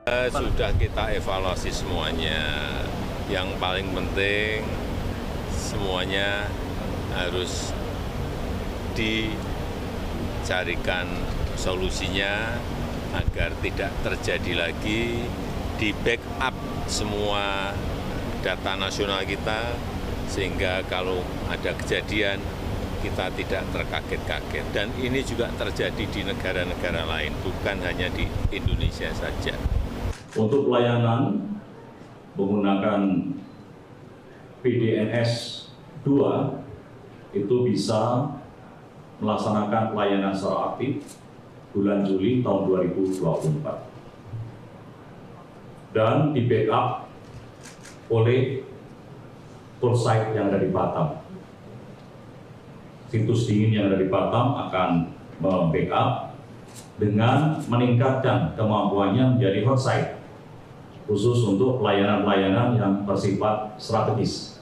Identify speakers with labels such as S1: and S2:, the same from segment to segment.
S1: Sudah kita evaluasi semuanya. Yang paling penting semuanya harus dicarikan solusinya agar tidak terjadi lagi, di backup semua data nasional kita, sehingga kalau ada kejadian kita tidak terkaget-kaget. Dan ini juga terjadi di negara-negara lain, bukan hanya di Indonesia saja.
S2: Untuk pelayanan menggunakan PDNS 2 itu bisa melaksanakan pelayanan secara aktif bulan Juli tahun 2024 dan di backup oleh tour site yang ada di Batam. Situs dingin yang ada di Batam akan membackup dengan meningkatkan kemampuannya menjadi hot site khusus untuk pelayanan-pelayanan yang bersifat strategis.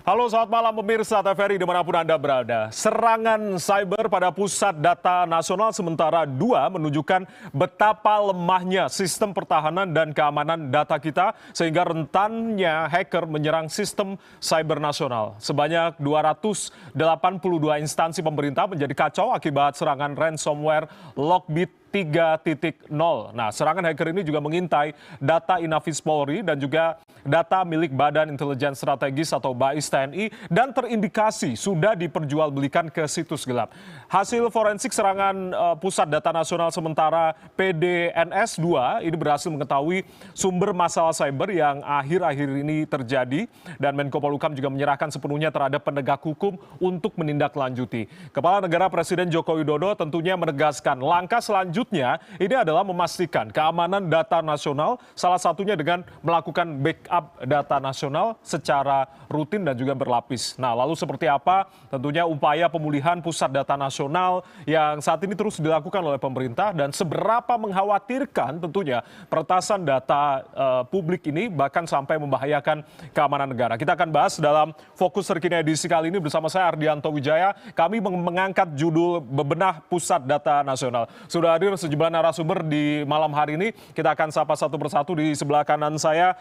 S3: Halo, selamat malam pemirsa TVRI dimanapun Anda berada. Serangan cyber pada Pusat Data Nasional Sementara 2 menunjukkan betapa lemahnya sistem pertahanan dan keamanan data kita sehingga rentannya hacker menyerang sistem cyber nasional. Sebanyak 282 instansi pemerintah menjadi kacau akibat serangan ransomware Lockbit 3.0. Nah, serangan hacker ini juga mengintai data Inafis Polri dan juga data milik Badan Intelijen Strategis atau BAIS TNI dan terindikasi sudah diperjualbelikan ke situs gelap. Hasil forensik serangan Pusat Data Nasional Sementara PDNS 2 ini berhasil mengetahui sumber masalah cyber yang akhir-akhir ini terjadi dan Menko Polhukam juga menyerahkan sepenuhnya terhadap penegak hukum untuk menindaklanjuti. Kepala Negara Presiden Joko Widodo tentunya menegaskan langkah selanjutnya ini adalah memastikan keamanan data nasional, salah satunya dengan melakukan backup data nasional secara rutin dan juga berlapis. Nah, lalu seperti apa tentunya upaya pemulihan Pusat Data Nasional yang saat ini terus dilakukan oleh pemerintah dan seberapa mengkhawatirkan tentunya peretasan data publik ini bahkan sampai membahayakan keamanan negara. Kita akan bahas dalam Fokus Terkini edisi kali ini bersama saya Ardianto Wijaya. Kami mengangkat judul Bebenah Pusat Data Nasional. Sudah hadir sejumlah narasumber di malam hari ini. Kita akan sapa satu persatu. Di sebelah kanan saya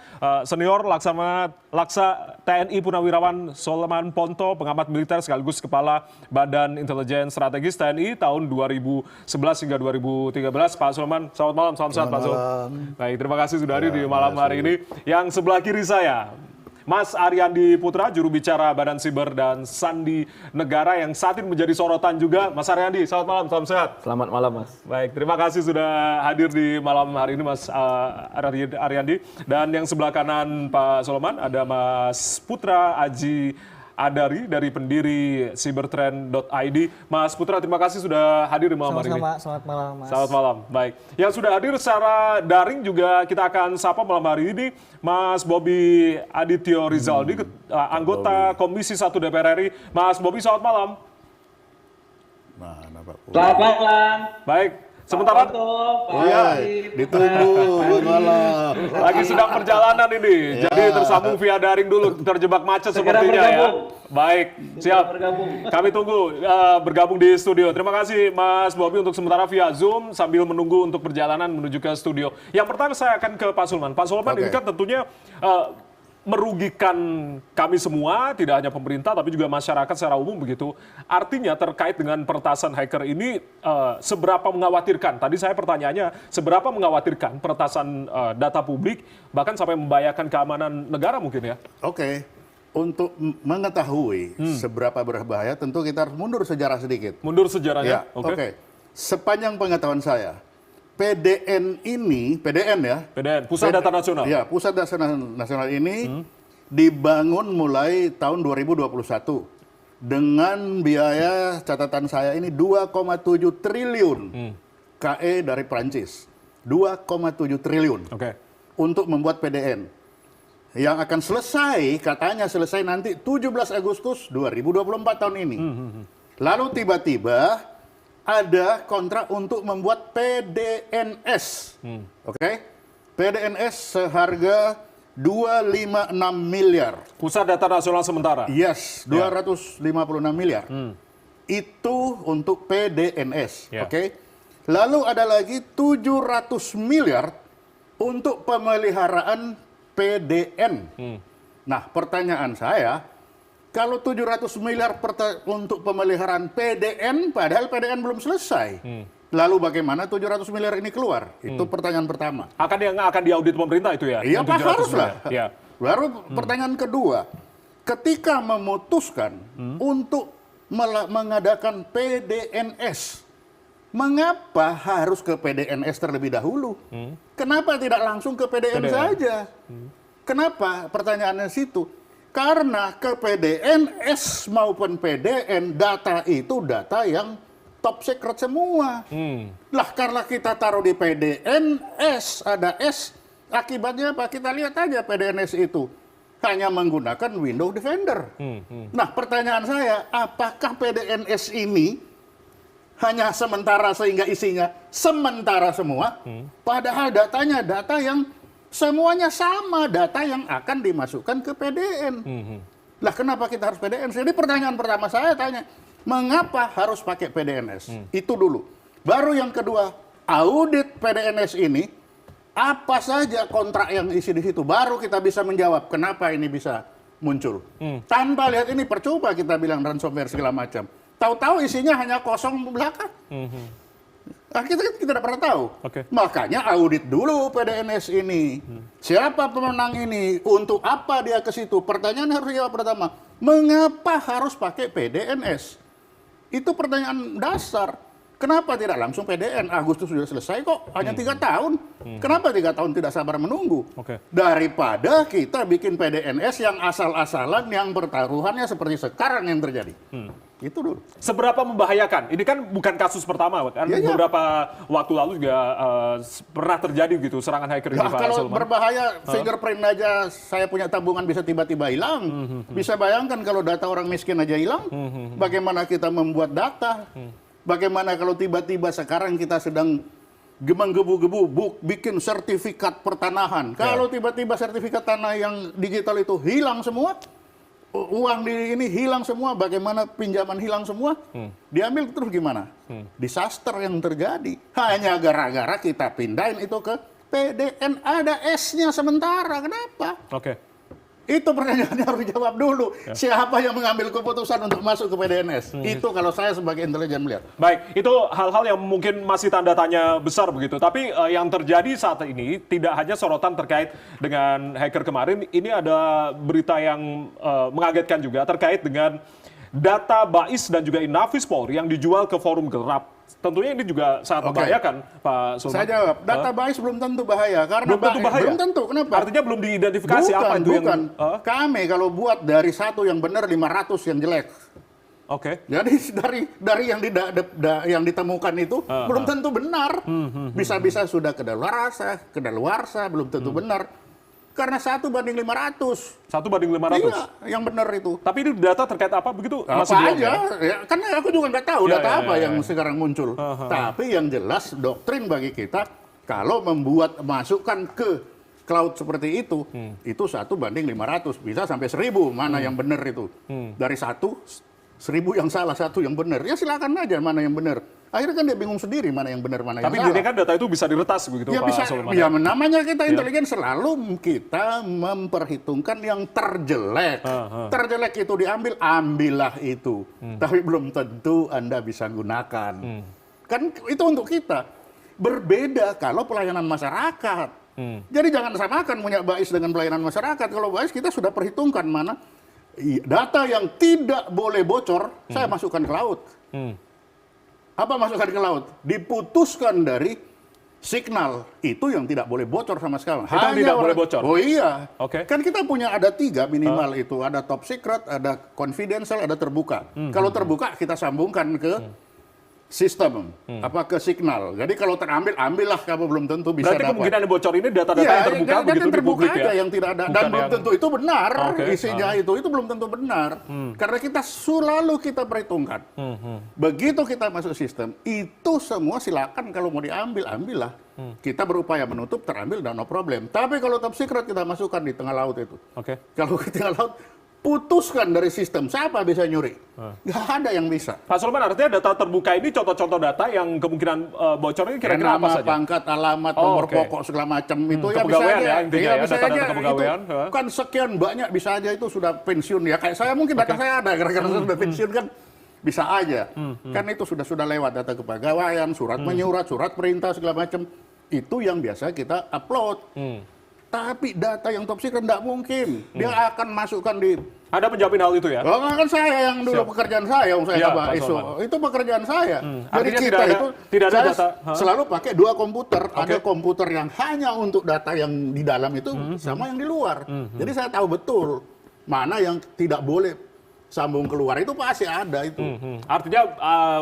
S3: senior Laksa TNI Purnawirawan Soleman Ponto, pengamat militer sekaligus Kepala Badan Intelijen Strategis TNI tahun 2011 hingga 2013. Pak Soleman, selamat malam, salam sehat Pak Soleman. Baik, terima kasih sudah hadir di malam hari ini. Yang sebelah kiri saya, Mas Ariandi Putra, juru bicara Badan Siber dan Sandi Negara yang saat ini menjadi sorotan juga. Mas Ariandi, selamat malam, salam sehat.
S4: Selamat malam, Mas.
S3: Baik, terima kasih sudah hadir di malam hari ini, Mas Ariandi. Dan yang sebelah kanan Pak Soleman ada Mas Putra Aji Adari dari pendiri cybertrend.id. Mas Putra, terima kasih sudah hadir di malam hari ini.
S5: Selamat malam, Mas.
S3: Selamat malam, baik. Yang sudah hadir secara daring juga kita akan sapa malam hari ini Mas Bobi Adityo Rizaldi, anggota Komisi 1 DPR RI. Mas Bobi, selamat malam.
S4: Mana Pak Pur?
S5: Selamat malam.
S3: Baik, sementara
S5: Pak Otto, Pak
S4: Iya,
S5: Arif,
S4: ditunggu. Selamat malam.
S3: lagi sedang perjalanan ini, jadi tersambung via daring dulu, terjebak macet
S5: Segera
S3: sepertinya ya.
S5: bergabung.
S3: Baik, siap.
S5: bergabung.
S3: Kami tunggu bergabung di studio. Terima kasih Mas Bobi untuk sementara via Zoom sambil menunggu untuk perjalanan menuju ke studio. Yang pertama saya akan ke Pak Sulman. Pak Sulman, ini kan tentunya merugikan kami semua, tidak hanya pemerintah tapi juga masyarakat secara umum begitu. Artinya terkait dengan peretasan hacker ini seberapa mengkhawatirkan? Tadi saya pertanyaannya, seberapa mengkhawatirkan peretasan data publik bahkan sampai membahayakan keamanan negara mungkin ya?
S4: Oke. Untuk mengetahui seberapa berbahaya, tentu kita harus mundur sejarah sedikit.
S3: Mundur sejarahnya?
S4: Ya, oke. Sepanjang pengetahuan saya, PDN ini, PDN ya.
S3: PDN, Pusat Data Nasional.
S4: Ya, Pusat Data Nasional ini dibangun mulai tahun 2021 dengan biaya catatan saya ini 2,7 triliun KE dari Prancis. 2,7 triliun
S3: Oke.
S4: untuk membuat PDN. Yang akan selesai, katanya selesai nanti 17 Agustus 2024 tahun ini. Lalu tiba-tiba ada kontrak untuk membuat PDNS. Oke? PDNS seharga 256 miliar.
S3: Pusat Data Nasional Sementara.
S4: Yes, 256 miliar. Itu untuk PDNS.
S3: Ya.
S4: Oke? Lalu ada lagi 700 miliar untuk pemeliharaan PDN. Nah, pertanyaan saya, kalau 700 miliar untuk pemeliharaan PDN, padahal PDN belum selesai. Lalu bagaimana 700 miliar ini keluar? Itu pertanyaan pertama.
S3: Akan diaudit pemerintah itu ya?
S4: Iya,
S3: yang
S4: Pak,
S3: 700
S4: haruslah.
S3: miliar. Ya.
S4: Baru pertanyaan kedua, ketika memutuskan untuk mengadakan PDNS, mengapa harus ke PDNS terlebih dahulu? Kenapa tidak langsung ke PDN saja? Kenapa? Pertanyaannya situ. Karena ke PDNS maupun PDN, data itu data yang top secret semua. Lah karena kita taruh di PDNS, ada S, akibatnya apa? Kita lihat aja PDNS itu hanya menggunakan Windows Defender. Nah pertanyaan saya, apakah PDNS ini hanya sementara sehingga isinya sementara semua, padahal datanya data yang semuanya sama, data yang akan dimasukkan ke PDN. Lah kenapa kita harus PDN? Jadi pertanyaan pertama saya tanya, mengapa harus pakai PDNS? Itu dulu. Baru yang kedua, audit PDNS ini, apa saja kontrak yang isi di situ, baru kita bisa menjawab kenapa ini bisa muncul. Tanpa lihat ini percuma kita bilang ransomware segala macam. Tahu-tahu isinya hanya kosong belakang. Nah, kita tidak pernah tahu. Makanya audit dulu PDNS ini. Siapa pemenang ini? Untuk apa dia ke situ? Pertanyaan harus jawab pertama. Mengapa harus pakai PDNS? Itu pertanyaan dasar. Kenapa tidak langsung PDN? Agustus sudah selesai kok, hanya 3 tahun. Kenapa 3 tahun tidak sabar menunggu? Daripada kita bikin PDNS yang asal-asalan, yang pertaruhannya seperti sekarang yang terjadi. Itu dulu.
S3: Seberapa membahayakan? Ini kan bukan kasus pertama, kan? Beberapa waktu lalu juga pernah terjadi gitu serangan hacker ini, Pak
S4: Kalau
S3: Sulman.
S4: berbahaya, fingerprint aja saya punya tabungan bisa tiba-tiba hilang. Bisa bayangkan kalau data orang miskin aja hilang, bagaimana kita membuat data? Bagaimana kalau tiba-tiba sekarang kita sedang menggebu-gebu bikin sertifikat pertanahan. Kalau tiba-tiba sertifikat tanah yang digital itu hilang semua, uang di ini hilang semua, bagaimana pinjaman hilang semua, diambil terus gimana? Disaster yang terjadi. Hanya gara-gara kita pindahin itu ke PDN, ada S-nya sementara. Kenapa? Itu pertanyaannya harus dijawab dulu. Siapa yang mengambil keputusan untuk masuk ke PDNS? Itu kalau saya sebagai intelijen melihat.
S3: Baik, itu hal-hal yang mungkin masih tanda tanya besar begitu. Tapi yang terjadi saat ini tidak hanya sorotan terkait dengan hacker kemarin. Ini ada berita yang mengagetkan juga terkait dengan data BAIS dan juga Inafis Polri yang dijual ke forum gelap. Tentunya ini juga sangat membahayakan, Pak Sulman.
S4: Saya jawab, data BAIS belum tentu bahaya. Karena
S3: belum tentu bahaya?
S4: Belum tentu, kenapa?
S3: Artinya belum diidentifikasi apa itu
S4: bukan.
S3: yang...
S4: Kami kalau buat dari 1 yang benar, 500 yang jelek. Jadi dari yang ditemukan itu belum tentu benar. Bisa-bisa sudah kedaluarsa, belum tentu benar. Karena 1:500.
S3: 1:500.
S4: Iya, yang benar itu.
S3: Tapi ini data terkait apa begitu?
S4: Apa
S3: Masih belum
S4: aja,
S3: ya?
S4: kan aku juga nggak tahu data apa yang sekarang muncul.
S3: Uh-huh.
S4: Tapi yang jelas doktrin bagi kita, kalau membuat masukan ke cloud seperti itu 1:500, bisa sampai 1000, mana yang benar itu. Dari 1000 yang salah, 1 yang benar. Ya silakan aja mana yang benar. Akhirnya kan dia bingung sendiri mana yang benar, mana yang
S3: Tapi
S4: salah.
S3: ini kan data itu bisa diretas begitu
S4: Ya
S3: Pak
S4: bisa,
S3: Sulaiman.
S4: ya namanya kita intelijen selalu kita memperhitungkan yang terjelek. Terjelek itu diambil, ambillah itu. Tapi belum tentu Anda bisa gunakan. Kan itu untuk kita. Berbeda kalau pelayanan masyarakat. Jadi jangan samakan punya BAIS dengan pelayanan masyarakat. Kalau BAIS kita sudah perhitungkan mana data yang tidak boleh bocor, saya masukkan ke laut. Apa masukkan ke laut? Diputuskan dari signal itu yang tidak boleh bocor sama sekali.
S3: Itu yang tidak boleh bocor?
S4: Oh iya.
S3: Oke.
S4: Kan kita punya ada 3 minimal itu. Ada top secret, ada confidential, ada terbuka. Kalau terbuka kita sambungkan ke sistem, apa ke signal. Jadi kalau terambil, ambillah, kamu belum tentu bisa
S3: Berarti
S4: dapat.
S3: kemungkinan yang bocor ini data-data
S4: Ya,
S3: yang terbuka
S4: dan
S3: begitu
S4: yang
S3: di
S4: terbuka
S3: publik
S4: aja
S3: ya?
S4: yang tidak ada.
S3: Bukan
S4: Dan belum
S3: yang-
S4: tentu itu benar.
S3: Oke.
S4: Isinya itu belum tentu benar. Karena kita selalu kita perhitungkan. Begitu kita masuk sistem, itu semua silakan kalau mau diambil, ambillah. Kita berupaya menutup, terambil, dan no problem. Tapi kalau top secret kita masukkan di tengah laut itu.
S3: Oke.
S4: Kalau di tengah laut, putuskan dari sistem. Siapa bisa nyuri? Nggak ada yang bisa.
S3: Pak Sulaiman, artinya data terbuka ini contoh-contoh data yang kemungkinan bocor ini kira-kira apa
S4: Nama,
S3: saja?
S4: pangkat, alamat,
S3: Oh,
S4: nomor
S3: oke.
S4: pokok segala macam itu ya bisa
S3: Kepegawaian
S4: aja.
S3: ya, intinya
S4: Iya,
S3: ya,
S4: bisa
S3: data-data
S4: aja.
S3: kepegawaian,
S4: Itu
S3: ya.
S4: kan sekian banyak bisa aja itu sudah pensiun ya. Kayak saya mungkin data saya ada gara-gara saya sudah pensiun kan bisa aja. Kan itu sudah lewat data kepegawaian, surat menyurat, surat perintah segala macam. Itu yang biasa kita upload. Tapi data yang top secret tidak mungkin. Dia akan masukkan di
S3: Ada penjamin hal itu ya?
S4: oh, kan saya yang dulu
S3: Siap.
S4: pekerjaan saya, saya
S3: Iya,
S4: coba
S3: Pak
S4: ISO.
S3: Sulaiman.
S4: Itu pekerjaan saya. Jadi
S3: Artinya
S4: kita
S3: tidak ada
S4: saya
S3: data,
S4: selalu pakai 2 komputer. Ada komputer yang hanya untuk data yang di dalam itu sama yang di luar. Jadi saya tahu betul mana yang tidak boleh sambung keluar, itu pasti ada itu.
S3: Artinya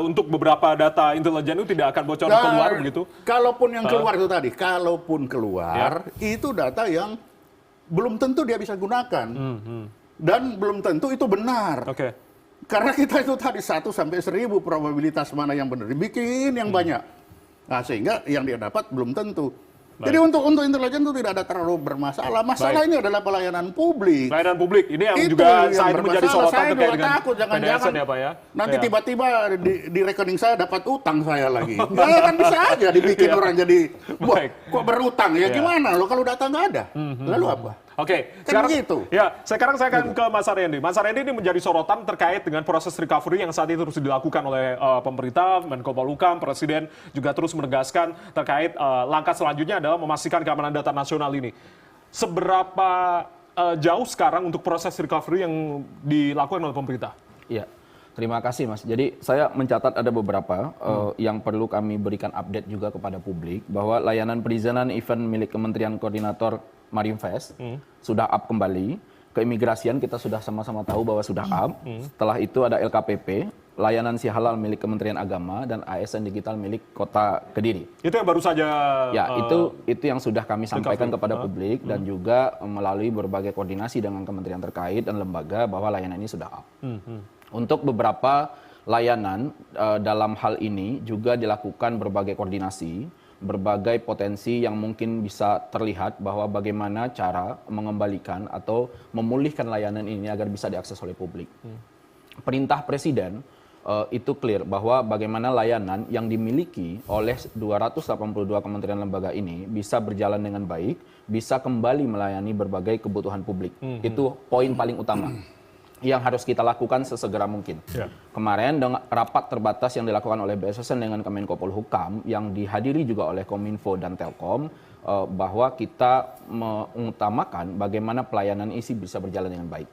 S3: untuk beberapa data intelijen itu tidak akan bocor
S4: Nah,
S3: keluar begitu?
S4: Kalaupun yang keluar itu tadi, kalaupun keluar itu data yang belum tentu dia bisa gunakan. Dan belum tentu itu benar.
S3: Oke.
S4: Karena kita itu tadi 1 sampai 1000 probabilitas mana yang benar. Dibikin yang banyak. Nah, sehingga yang dia dapat belum tentu. Jadi untuk intelijen itu tidak ada terlalu bermasalah. Masalah ini adalah pelayanan publik.
S3: Pelayanan publik ini yang
S4: Itu
S3: juga
S4: yang
S3: saat ini menjadi
S4: bermasalah.
S3: sorotan
S4: Saya
S3: terkait
S4: juga
S3: dengan
S4: takut, jangan-jangan
S3: PDSN ya Pak ya?
S4: nanti
S3: Ya.
S4: tiba-tiba di rekening saya dapat utang saya lagi. Ya kan bisa aja dibikin orang jadi, wah
S3: Baik.
S4: kok berutang ya,
S3: Ya.
S4: gimana lo kalau data nggak ada? Lalu apa?
S3: Oke,
S4: Kan
S3: sekarang
S4: begitu.
S3: ya, sekarang saya akan ke Mas Ariandi. Mas Ariandi ini menjadi sorotan terkait dengan proses recovery yang saat ini terus dilakukan oleh pemerintah, Menko Polhukam, Presiden juga terus menegaskan terkait langkah selanjutnya adalah memastikan keamanan data nasional ini. Seberapa jauh sekarang untuk proses recovery yang dilakukan oleh pemerintah?
S5: Iya, terima kasih Mas. Jadi saya mencatat ada beberapa yang perlu kami berikan update juga kepada publik bahwa layanan perizinan event milik Kementerian Koordinator Marinvest sudah up kembali. Keimigrasian kita sudah sama-sama tahu bahwa sudah up. Setelah itu ada LKPP, layanan si halal milik Kementerian Agama dan ASN digital milik Kota Kediri.
S3: Itu yang baru saja
S5: Ya, itu yang sudah kami sampaikan kepada publik dan juga melalui berbagai koordinasi dengan kementerian terkait dan lembaga bahwa layanan ini sudah up. Untuk beberapa layanan dalam hal ini juga dilakukan berbagai koordinasi, berbagai potensi yang mungkin bisa terlihat bahwa bagaimana cara mengembalikan atau memulihkan layanan ini agar bisa diakses oleh publik. Perintah Presiden itu clear bahwa bagaimana layanan yang dimiliki oleh 282 kementerian lembaga ini bisa berjalan dengan baik, bisa kembali melayani berbagai kebutuhan publik. Itu poin paling utama yang harus kita lakukan sesegera mungkin.
S3: Ya.
S5: Kemarin dengan rapat terbatas yang dilakukan oleh BSSN dengan Kemenko Polhukam yang dihadiri juga oleh Kominfo dan Telkom bahwa kita mengutamakan bagaimana pelayanan isi bisa berjalan dengan baik.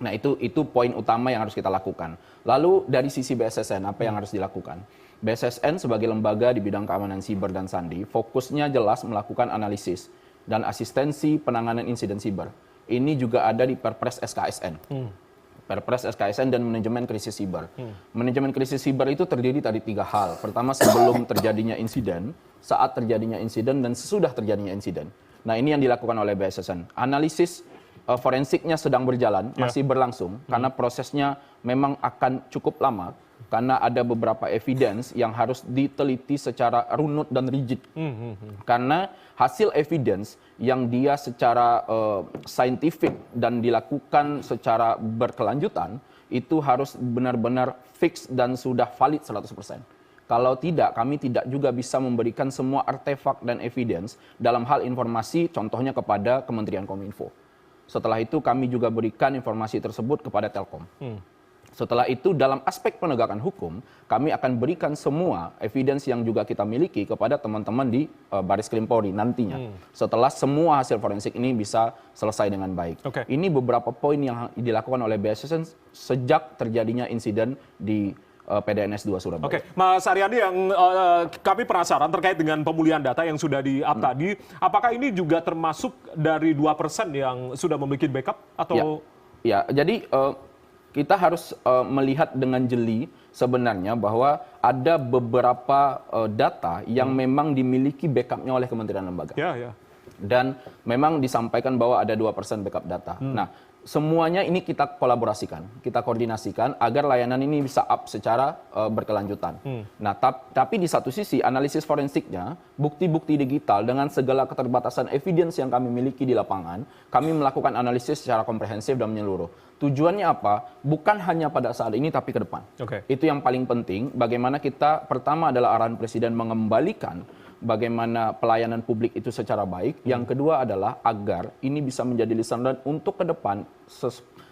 S5: Nah itu poin utama yang harus kita lakukan. Lalu dari sisi BSSN apa yang harus dilakukan? BSSN sebagai lembaga di bidang keamanan siber dan sandi fokusnya jelas melakukan analisis dan asistensi penanganan insiden siber. Ini juga ada di Perpres SKSN. Perpres SKSN dan manajemen krisis siber. Manajemen krisis siber itu terdiri dari 3 hal. Pertama, sebelum terjadinya insiden, saat terjadinya insiden, dan sesudah terjadinya insiden. Nah, ini yang dilakukan oleh BSSN. Analisis forensiknya sedang berjalan, masih berlangsung, karena prosesnya memang akan cukup lama, karena ada beberapa evidence yang harus diteliti secara runut dan rigid. Karena hasil evidence yang dia secara scientific dan dilakukan secara berkelanjutan, itu harus benar-benar fix dan sudah valid 100%. Kalau tidak, kami tidak juga bisa memberikan semua artefak dan evidence dalam hal informasi, contohnya kepada Kementerian Kominfo. Setelah itu kami juga berikan informasi tersebut kepada Telkom. Setelah itu dalam aspek penegakan hukum, kami akan berikan semua evidence yang juga kita miliki kepada teman-teman di Baris Krim Polri nantinya. Setelah semua hasil forensik ini bisa selesai dengan baik. Ini beberapa poin yang dilakukan oleh BSSN sejak terjadinya insiden di PDNS 2 Surabaya.
S3: Oke, Mas Aryandi, yang kami penasaran terkait dengan pemulihan data yang sudah di-up tadi, apakah ini juga termasuk dari 2% yang sudah memiliki backup atau?
S5: Ya, jadi kita harus melihat dengan jeli sebenarnya bahwa ada beberapa data yang memang dimiliki backupnya oleh kementerian lembaga. Dan memang disampaikan bahwa ada 2% backup data. Nah, semuanya ini kita kolaborasikan, kita koordinasikan agar layanan ini bisa up secara berkelanjutan. Nah, tapi di satu sisi analisis forensiknya, bukti-bukti digital dengan segala keterbatasan evidence yang kami miliki di lapangan, kami melakukan analisis secara komprehensif dan menyeluruh. Tujuannya apa? Bukan hanya pada saat ini tapi ke depan. Itu yang paling penting, bagaimana kita pertama adalah arahan Presiden mengembalikan bagaimana pelayanan publik itu secara baik. Yang kedua adalah agar ini bisa menjadi lisan dan untuk ke depan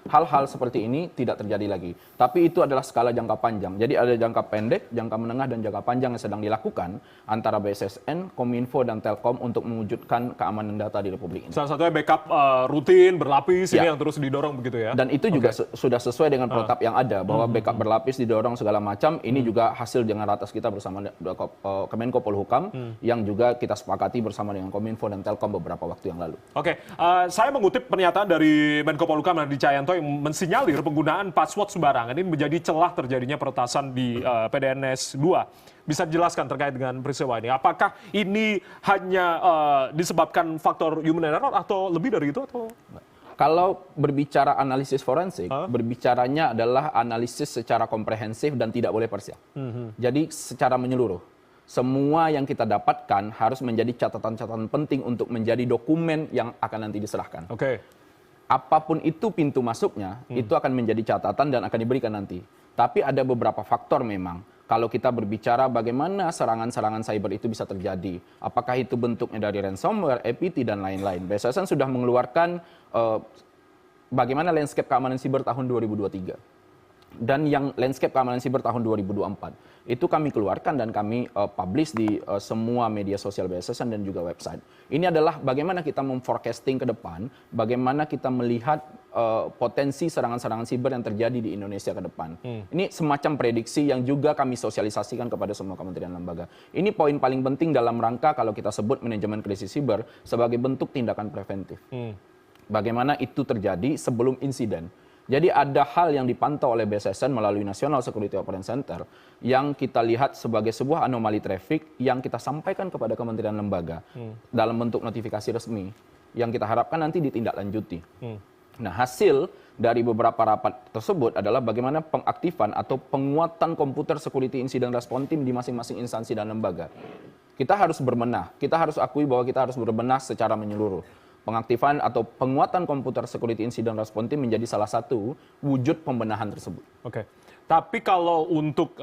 S5: hal-hal seperti ini tidak terjadi lagi. Tapi itu adalah skala jangka panjang. Jadi ada jangka pendek, jangka menengah, dan jangka panjang yang sedang dilakukan antara BSSN, Kominfo, dan Telkom untuk mewujudkan keamanan data di Republik ini.
S3: Salah satunya backup rutin, berlapis, ini yang terus didorong begitu ya?
S5: Dan itu juga sudah sesuai dengan protap yang ada, bahwa backup berlapis didorong segala macam. Ini juga hasil dengan ratas kita bersama Kemenko Polhukam, yang juga kita sepakati bersama dengan Kominfo dan Telkom beberapa waktu yang lalu.
S3: Saya mengutip pernyataan dari Menko Polhukam Hadi Cahyanto yang mensinyalir penggunaan password sembarangan ini menjadi celah terjadinya peretasan di PDNS 2. Bisa dijelaskan terkait dengan peristiwa ini? Apakah ini hanya disebabkan faktor human error atau lebih dari itu? Atau?
S5: Kalau berbicara analisis forensik, berbicaranya adalah analisis secara komprehensif dan tidak boleh parsial. Jadi secara menyeluruh. Semua yang kita dapatkan harus menjadi catatan-catatan penting untuk menjadi dokumen yang akan nanti diserahkan. Apapun itu pintu masuknya, itu akan menjadi catatan dan akan diberikan nanti. Tapi ada beberapa faktor memang. Kalau kita berbicara bagaimana serangan-serangan cyber itu bisa terjadi. Apakah itu bentuknya dari ransomware, EPT, dan lain-lain. BSSN sudah mengeluarkan bagaimana landscape keamanan siber tahun 2023. Dan yang landscape keamanan siber tahun 2024. Itu kami keluarkan dan kami publish di semua media sosial BSSN dan juga website. Ini adalah bagaimana kita memforecasting ke depan, bagaimana kita melihat potensi serangan-serangan siber yang terjadi di Indonesia ke depan. Ini semacam prediksi yang juga kami sosialisasikan kepada semua kementerian lembaga. Ini poin paling penting dalam rangka kalau kita sebut manajemen krisis siber sebagai bentuk tindakan preventif. Bagaimana itu terjadi sebelum insiden. Jadi ada hal yang dipantau oleh BSSN melalui National Security Operations Center yang kita lihat sebagai sebuah anomali traffic yang kita sampaikan kepada kementerian lembaga dalam bentuk notifikasi resmi yang kita harapkan nanti ditindaklanjuti. Nah, hasil dari beberapa rapat tersebut adalah bagaimana pengaktifan atau penguatan komputer security incident response team di masing-masing instansi dan lembaga. Kita harus berbenah, kita harus akui bahwa kita harus berbenah secara menyeluruh. Pengaktifan atau penguatan komputer security incident response team menjadi salah satu wujud pembenahan tersebut.
S3: Tapi kalau untuk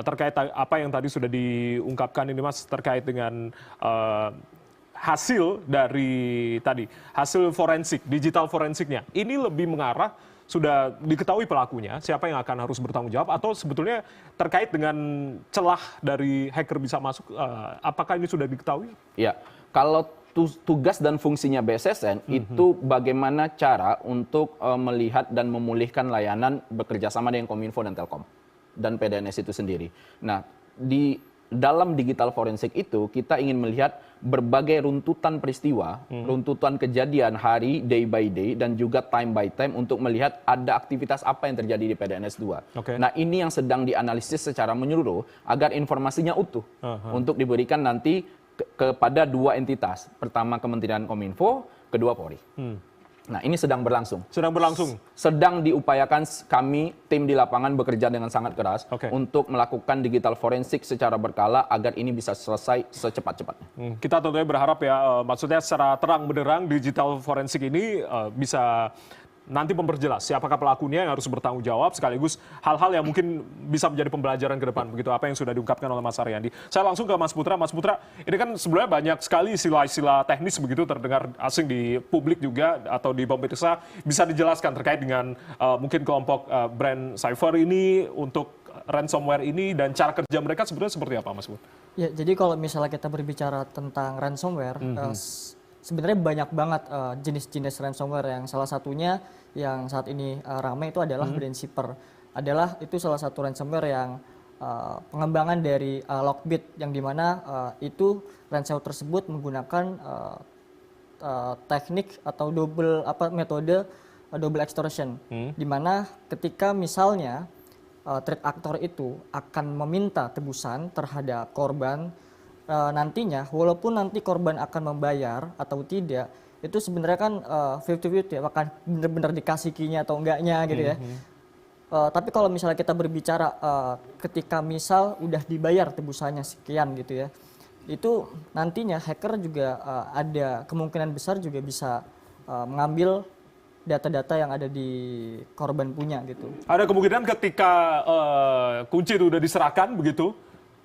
S3: terkait apa yang tadi sudah diungkapkan ini Mas, terkait dengan hasil dari tadi, hasil forensik, digital forensiknya, ini lebih mengarah sudah diketahui pelakunya, siapa yang akan harus bertanggung jawab, atau sebetulnya terkait dengan celah dari hacker bisa masuk, apakah ini sudah diketahui?
S5: Ya, kalau tugas dan fungsinya BSSN itu bagaimana cara untuk melihat dan memulihkan layanan bekerjasama dengan Kominfo dan Telkom dan PDNS itu sendiri. Nah, di dalam digital forensik itu kita ingin melihat berbagai runtutan peristiwa, runtutan kejadian hari, day by day, dan juga time by time untuk melihat ada aktivitas apa yang terjadi di PDNS 2. Nah, ini yang sedang dianalisis secara menyeluruh agar informasinya utuh untuk diberikan nanti kepada dua entitas. Pertama Kementerian Kominfo, kedua Polri. Nah, ini sedang berlangsung.
S3: Sedang berlangsung.
S5: Sedang diupayakan kami, tim di lapangan bekerja dengan sangat keras untuk melakukan digital forensik secara berkala agar ini bisa selesai secepat-cepatnya.
S3: Kita tentunya berharap ya, maksudnya secara terang benderang digital forensik ini bisa nanti memperjelas siapakah pelakunya yang harus bertanggung jawab, sekaligus hal-hal yang mungkin bisa menjadi pembelajaran ke depan, begitu apa yang sudah diungkapkan oleh Mas Aryandi. Saya langsung ke Mas Putra. Mas Putra, ini kan sebenarnya banyak sekali istilah-istilah teknis begitu terdengar asing di publik juga atau di pemirsa. Bisa dijelaskan terkait dengan mungkin kelompok brand cyber ini untuk ransomware ini dan cara kerja mereka sebenarnya seperti apa, Mas Putra?
S6: Ya, jadi kalau misalnya kita berbicara tentang ransomware, sebenarnya banyak banget jenis-jenis ransomware. Yang salah satunya yang saat ini ramai itu adalah Brandshipper. Itu salah satu ransomware yang pengembangan dari Lockbit, yang dimana itu ransomware tersebut menggunakan teknik atau metode double extortion, dimana ketika misalnya threat actor itu akan meminta tebusan terhadap korban, nantinya walaupun nanti korban akan membayar atau tidak, itu sebenarnya kan 50-50 ya, akan benar-benar dikasih key-nya atau enggaknya gitu ya. Tapi kalau misalnya kita berbicara ketika misal udah dibayar tebusannya sekian gitu ya, itu nantinya hacker juga ada kemungkinan besar juga bisa mengambil data-data yang ada di korban punya gitu.
S3: Ada kemungkinan ketika kunci itu udah diserahkan begitu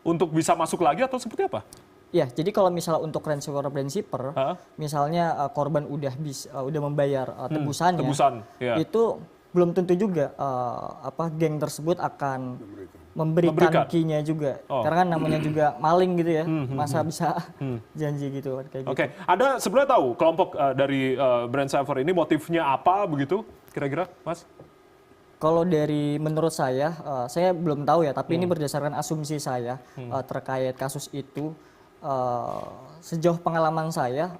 S3: untuk bisa masuk lagi atau seperti apa?
S6: Ya, jadi kalau misalnya untuk ransomware Brandshipper, misalnya korban udah membayar tebusannya, itu belum tentu juga geng tersebut akan memberikan key-nya juga. Karena kan namanya juga maling gitu ya, masa bisa janji gitu kayak gitu.
S3: Oke, Anda sebenarnya tahu kelompok dari brand cyber ini motifnya apa begitu kira-kira, Mas?
S6: Kalau dari menurut saya belum tahu ya, tapi ini berdasarkan asumsi saya terkait kasus itu. Sejauh pengalaman saya,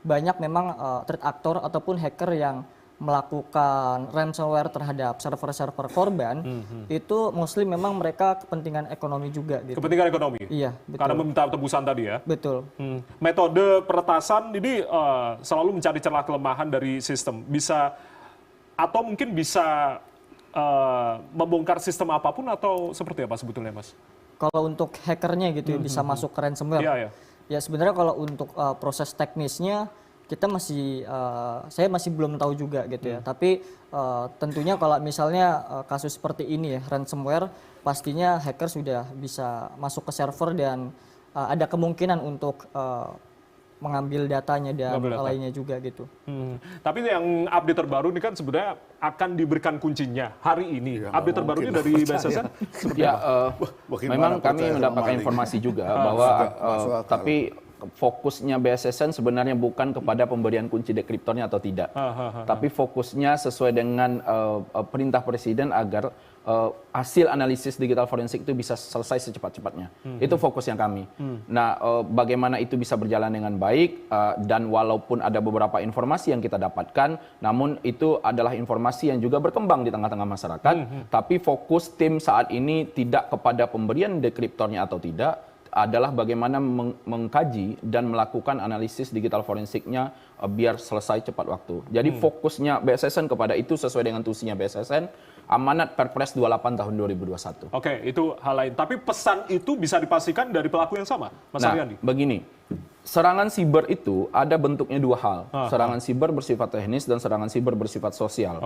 S6: banyak memang threat actor ataupun hacker yang melakukan ransomware terhadap server-server korban, itu mostly memang mereka kepentingan ekonomi juga gitu.
S3: Kepentingan ekonomi?
S6: Iya, betul.
S3: Karena meminta tebusan tadi ya?
S6: Betul.
S3: Metode peretasan ini selalu mencari celah kelemahan dari sistem. Bisa, atau mungkin bisa membongkar sistem apapun atau seperti apa sebetulnya, Mas?
S6: Kalau untuk hackernya gitu ya, bisa masuk ke ransomware. Ya sebenarnya kalau untuk proses teknisnya kita saya masih belum tahu juga gitu ya. Tapi tentunya kalau misalnya kasus seperti ini ya, ransomware, pastinya hacker sudah bisa masuk ke server dan ada kemungkinan untuk mengambil datanya dan lainnya juga gitu.
S3: Tapi yang update terbaru ini kan sebenarnya akan diberikan kuncinya hari ini. Update terbaru ini dari BSSN?
S5: Ya, memang kami mendapatkan informasi juga bahwa tapi fokusnya BSSN sebenarnya bukan kepada pemberian kunci dekriptornya atau tidak. Tapi fokusnya sesuai dengan perintah Presiden agar hasil analisis digital forensik itu bisa selesai secepat-cepatnya. Itu fokusnya kami. Nah, bagaimana itu bisa berjalan dengan baik dan walaupun ada beberapa informasi yang kita dapatkan, namun itu adalah informasi yang juga berkembang di tengah-tengah masyarakat. Tapi fokus tim saat ini tidak kepada pemberian dekriptornya atau tidak, adalah bagaimana mengkaji dan melakukan analisis digital forensiknya biar selesai cepat waktu. Jadi fokusnya BSSN kepada itu sesuai dengan tusinya BSSN, amanat Perpres 28 tahun 2021.
S3: Oke, itu hal lain. Tapi pesan itu bisa dipastikan dari pelaku yang sama, Mas Aryandi?
S5: Begini, serangan siber itu ada bentuknya dua hal. Serangan siber bersifat teknis dan serangan siber bersifat sosial.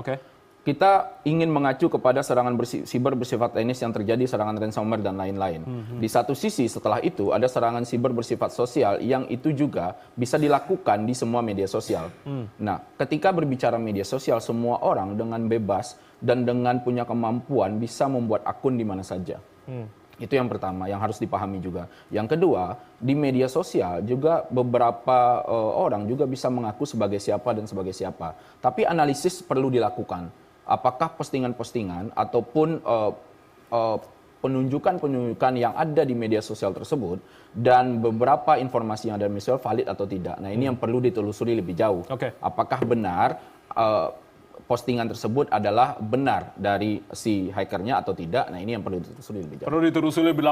S5: Kita ingin mengacu kepada serangan siber bersifat teknis yang terjadi, serangan ransomware dan lain-lain. Di satu sisi setelah itu ada serangan siber bersifat sosial yang itu juga bisa dilakukan di semua media sosial. Nah, ketika berbicara media sosial, semua orang dengan bebas dan dengan punya kemampuan bisa membuat akun di mana saja. Itu yang pertama yang harus dipahami juga. Yang kedua, di media sosial juga beberapa orang juga bisa mengaku sebagai siapa dan sebagai siapa. Tapi analisis perlu dilakukan. Apakah postingan-postingan ataupun penunjukan-penunjukan yang ada di media sosial tersebut dan beberapa informasi yang ada di media sosial valid atau tidak. Nah, ini yang perlu ditelusuri lebih jauh. Apakah benar postingan tersebut adalah benar dari si hackernya atau tidak. Nah, ini yang perlu ditelusuri lebih jauh.
S3: Perlu ditelusuri lebih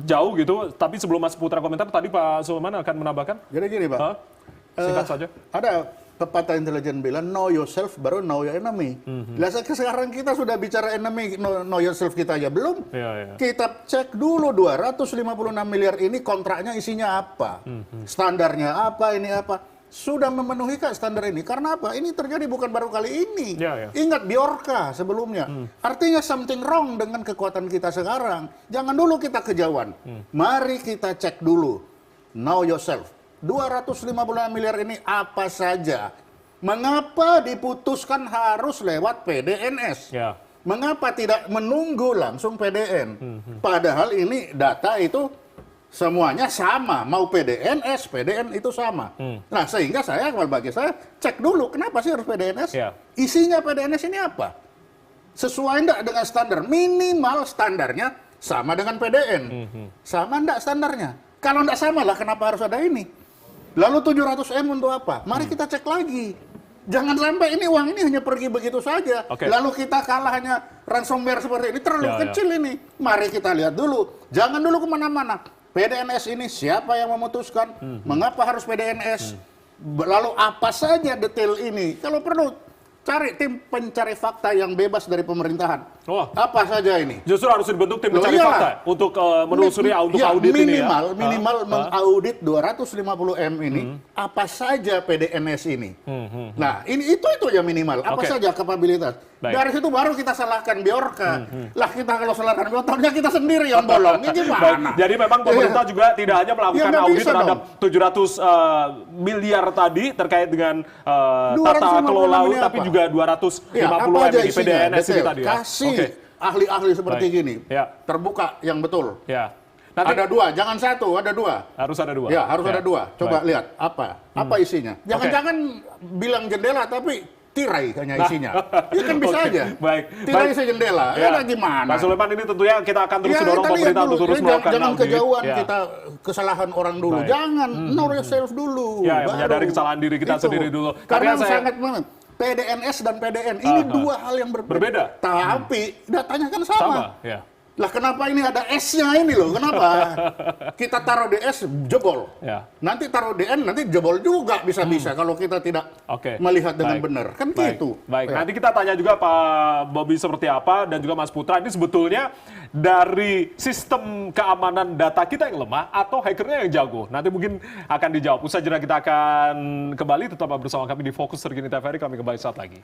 S3: jauh gitu. Tapi sebelum Mas Putra komentar, tadi Pak Sulaiman akan menambahkan.
S4: Jadi gini, Pak.
S3: Singkat saja.
S4: Ada pepatah intelijen bilang know yourself baru know your enemy. Sekarang kita sudah bicara enemy, know yourself kita aja belum. Kita cek dulu 256 miliar ini kontraknya isinya apa, standarnya apa, ini apa. Sudah memenuhi kak standar ini. Karena apa? Ini terjadi bukan baru kali ini. Ingat Bjorka sebelumnya. Artinya something wrong dengan kekuatan kita sekarang. Jangan dulu kita kejauhan. Mari kita cek dulu. Know yourself. 256 miliar ini apa saja? Mengapa diputuskan harus lewat PDNS? Mengapa tidak menunggu langsung PDN? Padahal ini data itu semuanya sama, mau PDNS, PDN itu sama. Nah, sehingga bagi saya, cek dulu kenapa sih harus PDNS? Isinya PDNS ini apa? Sesuai enggak dengan standar? Minimal standarnya sama dengan PDN. Sama enggak standarnya? Kalau enggak sama lah, kenapa harus ada ini? Lalu 700M untuk apa? Mari kita cek lagi. Jangan sampai ini uang ini hanya pergi begitu saja. Lalu kita kalah hanya ransomware seperti ini, terlalu kecil ini. Mari kita lihat dulu. Jangan dulu kemana-mana. PDNS ini siapa yang memutuskan? Mengapa harus PDNS? Lalu apa saja detail ini? Kalau perlu cari tim pencari fakta yang bebas dari pemerintahan. Apa saja ini?
S3: Justru harus dibentuk tim pencari fakta untuk menelusuri untuk audit ini ya.
S4: Minimal mengaudit 250M ini apa saja PDNS ini. Nah, itu ya minimal. Apa saja kapabilitas. Dari situ baru kita salahkan Bjorka. Lah kita kalau salahkan Bjorka, kita sendiri yang bolong. Ini gimana?
S3: Jadi memang pemerintah juga tidak hanya melakukan audit terhadap 700 miliar tadi terkait dengan tata kelola, tapi juga 250M di PDNS ini tadi ya.
S4: Kasih ahli-ahli seperti gini. Terbuka yang betul. Nanti, ada dua, jangan satu, ada dua.
S3: Harus ada dua.
S4: Ya, harus ada dua. Coba lihat apa isinya. Jangan-jangan bilang jendela tapi tirai hanya isinya. Ya kan bisa aja. Tirai isi jendela. Ya gimana?
S3: Pak Sulaiman, ini tentunya kita akan terus dorong pemerintah untuk terus melakukan
S4: jangan kejauhan kita kesalahan orang dulu. Jangan know yourself dulu.
S3: Menyadari kesalahan diri kita sendiri dulu.
S4: Karena sangat banget. PDNS dan PDN ini dua hal yang berbeda. Tapi datanya kan sama. Lah kenapa ini ada S-nya ini loh? Kenapa? Kita taruh di S jebol. Nanti taruh di N nanti jebol juga bisa-bisa kalau kita tidak melihat dengan benar. Kan gitu.
S3: Baik, nanti kita tanya juga Pak Bobi seperti apa dan juga Mas Putra, ini sebetulnya dari sistem keamanan data kita yang lemah atau hackernya yang jago? Nanti mungkin akan dijawab. Usai jeda kita akan kembali, tetap bersama kami di Fokus Terkini TVRI, kami kembali saat lagi.